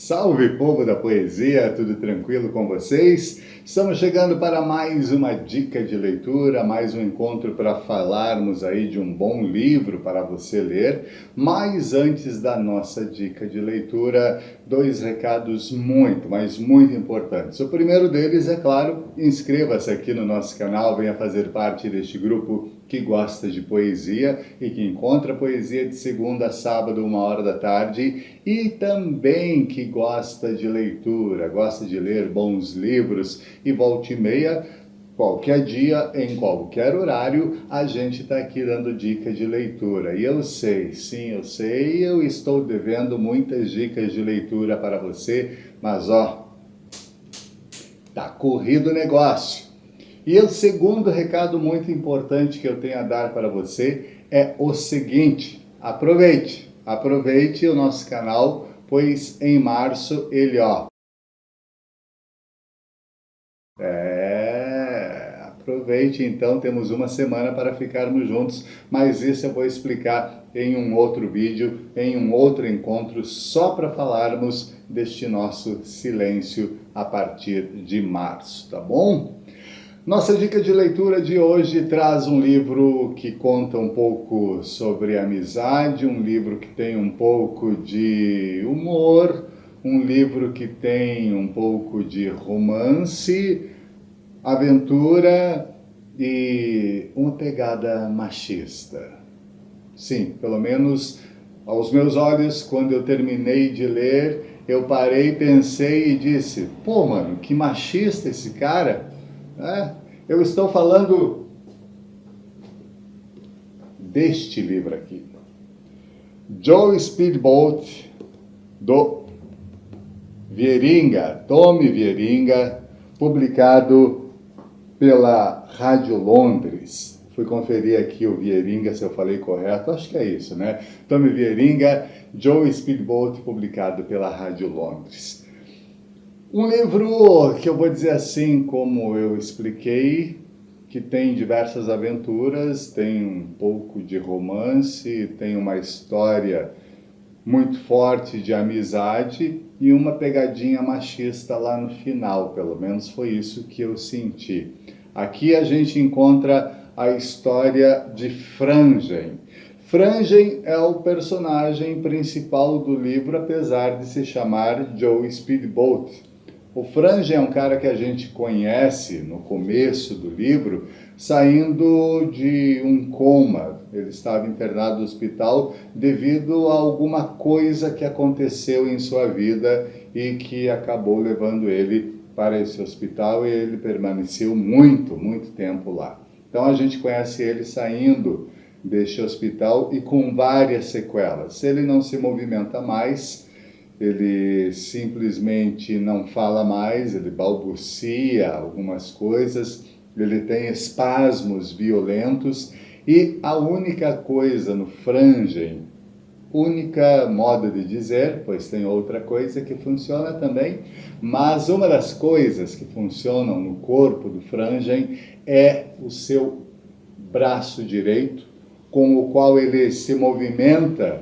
Salve, povo da poesia, tudo tranquilo com vocês? Estamos chegando para mais uma dica de leitura, mais um encontro para falarmos aí de um bom livro para você ler. Mas antes da nossa dica de leitura, dois recados muito, mas muito importantes. O primeiro deles, é claro, inscreva-se aqui no nosso canal, venha fazer parte deste grupo que gosta de poesia e que encontra poesia de segunda a sábado, 1h da tarde, e também que gosta de leitura, gosta de ler bons livros, e volta e meia, qualquer dia, em qualquer horário, a gente está aqui dando dica de leitura. E eu sei, sim, eu sei, eu estou devendo muitas dicas de leitura para você, mas ó, tá corrido o negócio. E o segundo recado muito importante que eu tenho a dar para você é o seguinte: aproveite o nosso canal, pois em março ele, aproveite então, temos uma semana para ficarmos juntos, mas isso eu vou explicar em um outro vídeo, em um outro encontro, só para falarmos deste nosso silêncio a partir de março, tá bom? Nossa dica de leitura de hoje traz um livro que conta um pouco sobre amizade, um livro que tem um pouco de humor, um livro que tem um pouco de romance, aventura e uma pegada machista. Sim, pelo menos aos meus olhos, quando eu terminei de ler, eu parei, pensei e disse: pô, mano, que machista esse cara! Eu estou falando deste livro aqui, Joe Speedboat, do Vieringa, Tommy Vieringa, publicado pela Rádio Londres. Fui conferir aqui o Vieringa, se eu falei correto, acho que é isso, né? Tommy Vieringa, Joe Speedboat, publicado pela Rádio Londres. Um livro que eu vou dizer assim, como eu expliquei, que tem diversas aventuras, tem um pouco de romance, tem uma história muito forte de amizade e uma pegadinha machista lá no final, pelo menos foi isso que eu senti. Aqui a gente encontra a história de Frangen. Frangen é o personagem principal do livro, apesar de se chamar Joe Speedboat. O Frangen é um cara que a gente conhece no começo do livro, saindo de um coma. Ele estava internado no hospital devido a alguma coisa que aconteceu em sua vida e que acabou levando ele para esse hospital, e ele permaneceu muito tempo lá. Então a gente conhece ele saindo deste hospital e com várias sequelas. Ele não se movimenta mais, ele simplesmente não fala mais, ele balbucia algumas coisas, ele tem espasmos violentos, e a única coisa no Frangen, única modo de dizer, pois tem outra coisa que funciona também, mas uma das coisas que funcionam no corpo do Frangen é o seu braço direito, com o qual ele se movimenta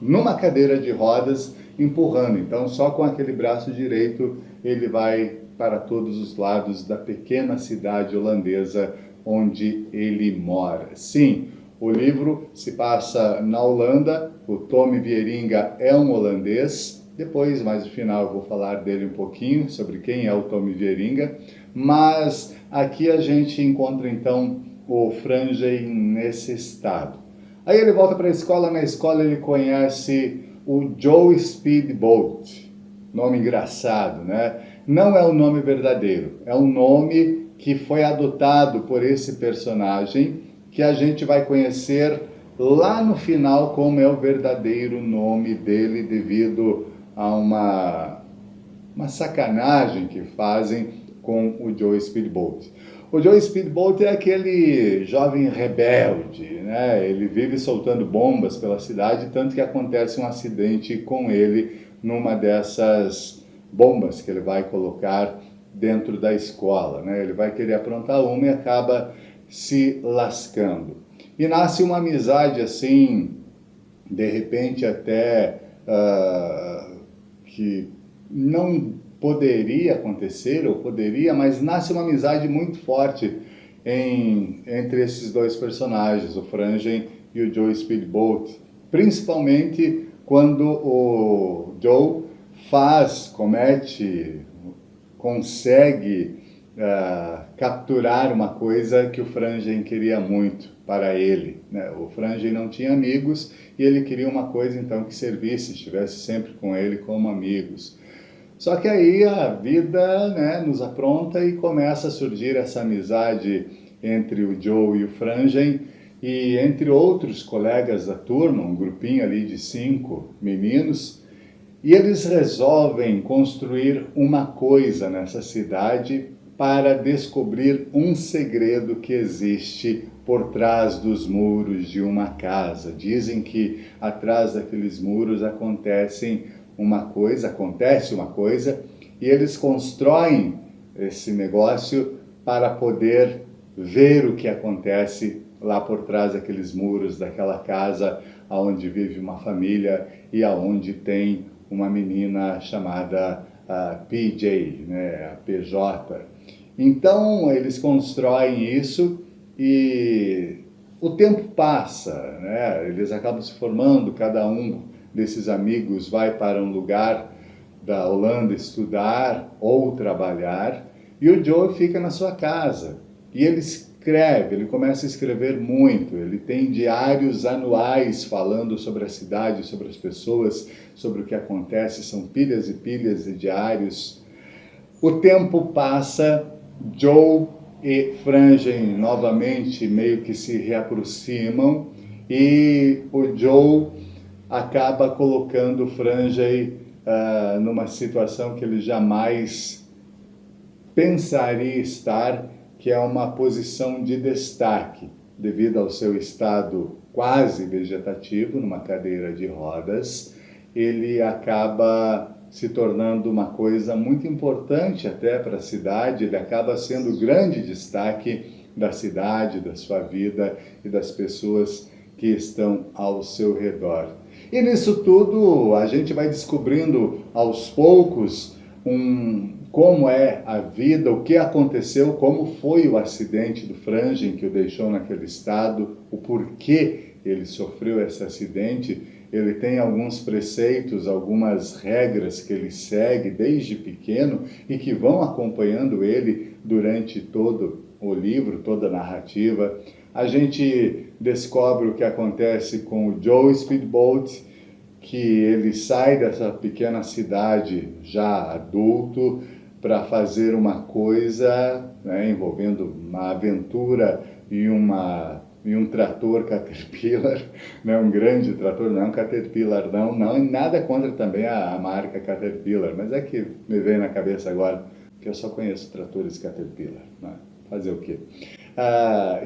numa cadeira de rodas, empurrando. Então, só com aquele braço direito, ele vai para todos os lados da pequena cidade holandesa onde ele mora. Sim, o livro se passa na Holanda, o Tommy Vieringa é um holandês. Depois, mais no final, eu vou falar dele um pouquinho, sobre quem é o Tommy Vieringa. Mas aqui a gente encontra, então, o Frangen nesse estado. Aí ele volta para a escola, na escola ele conhece o Joe Speedboat, nome engraçado, né? Não é o nome verdadeiro, é um nome que foi adotado por esse personagem, que a gente vai conhecer lá no final como é o verdadeiro nome dele, devido a uma sacanagem que fazem com o Joe Speedboat. O Joe Speedboat é aquele jovem rebelde, né? Ele vive soltando bombas pela cidade, tanto que acontece um acidente com ele numa dessas bombas que ele vai colocar dentro da escola, né? Ele vai querer aprontar uma e acaba se lascando. E nasce uma amizade assim, de repente até que não poderia acontecer, ou poderia, mas nasce uma amizade muito forte entre esses dois personagens, o Frangen e o Joe Speedboat, principalmente quando o Joe consegue capturar uma coisa que o Frangen queria muito para ele, né? O Frangen não tinha amigos e ele queria uma coisa então que servisse, estivesse sempre com ele como amigos. Só que aí a vida, né, nos apronta e começa a surgir essa amizade entre o Joe e o Frangen e entre outros colegas da turma, um grupinho ali de 5 meninos, e eles resolvem construir uma coisa nessa cidade para descobrir um segredo que existe por trás dos muros de uma casa. Dizem que atrás daqueles muros acontece uma coisa, e eles constroem esse negócio para poder ver o que acontece lá por trás daqueles muros, daquela casa onde vive uma família e aonde tem uma menina chamada PJ, né, a PJ. Então eles constroem isso e o tempo passa, né? Eles acabam se formando, cada um desses amigos vai para um lugar da Holanda estudar ou trabalhar, e o Joe fica na sua casa. E ele começa a escrever muito, ele tem diários anuais falando sobre a cidade, sobre as pessoas, sobre o que acontece, são pilhas e pilhas de diários. O tempo passa, Joe e Frangen novamente meio que se reaproximam e o Joe acaba colocando o Frangen numa situação que ele jamais pensaria estar, que é uma posição de destaque, devido ao seu estado quase vegetativo, numa cadeira de rodas. Ele acaba se tornando uma coisa muito importante até para a cidade, ele acaba sendo o grande destaque da cidade, da sua vida e das pessoas que estão ao seu redor. E nisso tudo a gente vai descobrindo aos poucos como é a vida, o que aconteceu, como foi o acidente do Frangen que o deixou naquele estado, o porquê ele sofreu esse acidente. Ele tem alguns preceitos, algumas regras que ele segue desde pequeno e que vão acompanhando ele durante todo o livro, toda a narrativa. A gente descobre o que acontece com o Joe Speedboat, que ele sai dessa pequena cidade já adulto para fazer uma coisa, né, envolvendo uma aventura e um trator Caterpillar, né, um grande trator, não é um Caterpillar, não, e nada contra também a marca Caterpillar, mas é que me veio na cabeça agora, que eu só conheço tratores Caterpillar, né? Fazer o quê?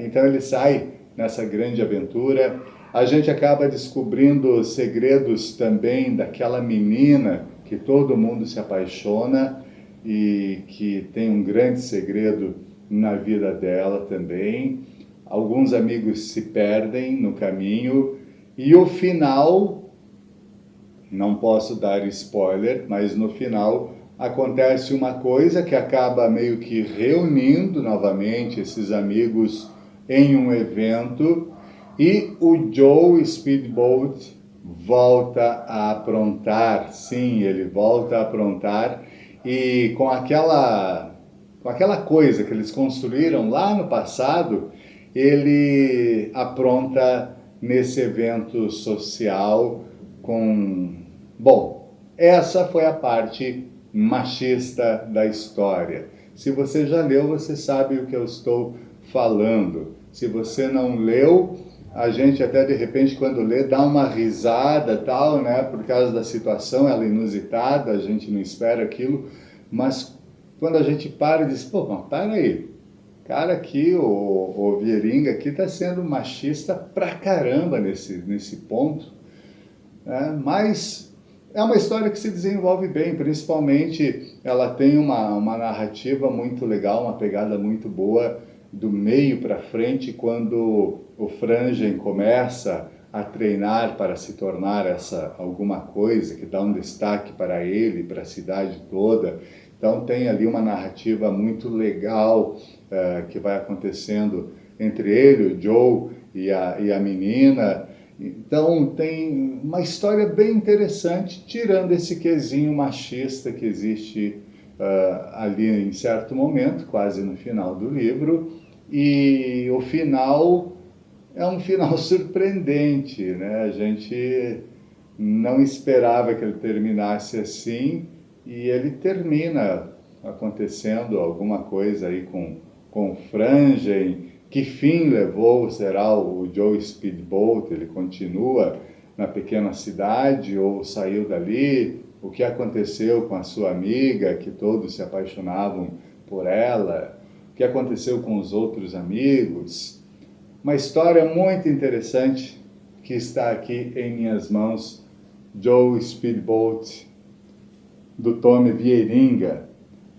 Então ele sai nessa grande aventura, a gente acaba descobrindo segredos também daquela menina que todo mundo se apaixona e que tem um grande segredo na vida dela também. Alguns amigos se perdem no caminho e o final, não posso dar spoiler, mas no final acontece uma coisa que acaba meio que reunindo novamente esses amigos em um evento e o Joe Speedboat volta a aprontar. Sim, ele volta a aprontar e com aquela coisa que eles construíram lá no passado, ele apronta nesse evento social com... Bom, essa foi a parte machista da história. Se você já leu, você sabe o que eu estou falando. Se você não leu, a gente até de repente quando lê dá uma risada tal, né? Por causa da situação, ela é inusitada, a gente não espera aquilo, mas quando a gente para e diz, pô, mas para aí, cara aqui, o Vieringa aqui está sendo machista pra caramba nesse ponto, né? Mas é uma história que se desenvolve bem, principalmente ela tem uma narrativa muito legal, uma pegada muito boa do meio para frente, quando o Frangen começa a treinar para se tornar alguma coisa que dá um destaque para ele, para a cidade toda. Então tem ali uma narrativa muito legal que vai acontecendo entre ele, o Joe e a menina. Então tem uma história bem interessante, tirando esse quesinho machista que existe ali em certo momento, quase no final do livro, e o final é um final surpreendente, né? A gente não esperava que ele terminasse assim, e ele termina acontecendo alguma coisa aí com Frangen. Que fim levou, será o Joe Speedboat? Ele continua na pequena cidade ou saiu dali? O que aconteceu com a sua amiga, que todos se apaixonavam por ela? O que aconteceu com os outros amigos? Uma história muito interessante que está aqui em minhas mãos, Joe Speedboat, do Tommy Vieiringa.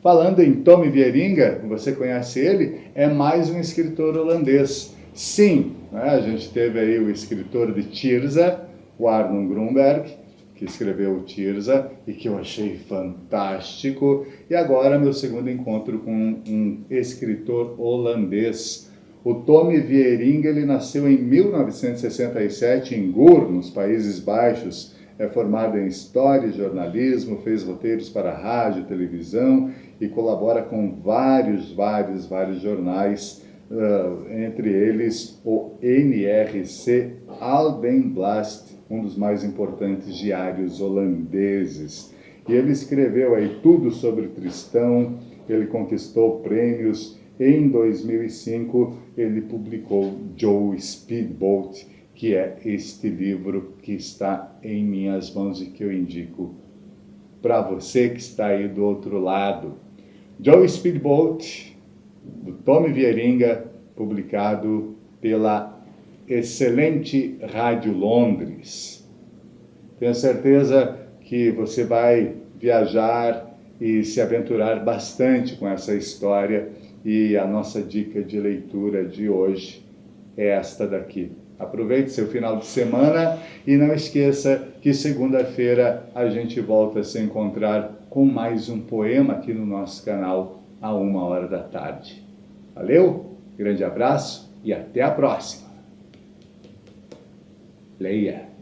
Falando em Tommy Vieiringa, você conhece ele? É mais um escritor holandês. Sim, né? A gente teve aí o escritor de Tirza, o Arnon Grunberg, que escreveu o Tirza e que eu achei fantástico. E agora meu segundo encontro com um escritor holandês. O Tommy Vieiringa, ele nasceu em 1967 em Goor, nos Países Baixos. É formado em História e Jornalismo, fez roteiros para rádio, televisão e colabora com vários jornais, entre eles o NRC Alpenblad, um dos mais importantes diários holandeses. E ele escreveu aí tudo sobre Tristão, ele conquistou prêmios. Em 2005, ele publicou Joe Speedboat, que é este livro que está em minhas mãos e que eu indico para você que está aí do outro lado. Joe Speedboat, do Tommy Vieiringa, publicado pela excelente Rádio Londres. Tenho certeza que você vai viajar e se aventurar bastante com essa história, e a nossa dica de leitura de hoje é esta daqui. Aproveite seu final de semana e não esqueça que segunda-feira a gente volta a se encontrar com mais um poema aqui no nosso canal, a 13h da tarde. Valeu, grande abraço e até a próxima. Leia!